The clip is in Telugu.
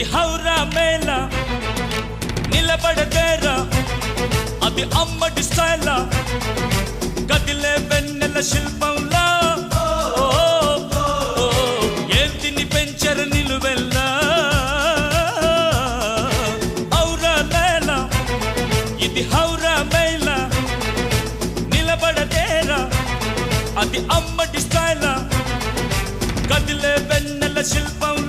ఇది హౌరా మేళ నిలబడదేరా అది అమ్మడి స్టైలా కదిలే వెన్నెల శిల్పంలా ఏంటిని పెంచర నిలువెల్లా హౌరా మేళ ఇది హౌరా మేళ నిలబడదేరా అది అమ్మడి స్టైలా కదిలే వెన్నెల శిల్పం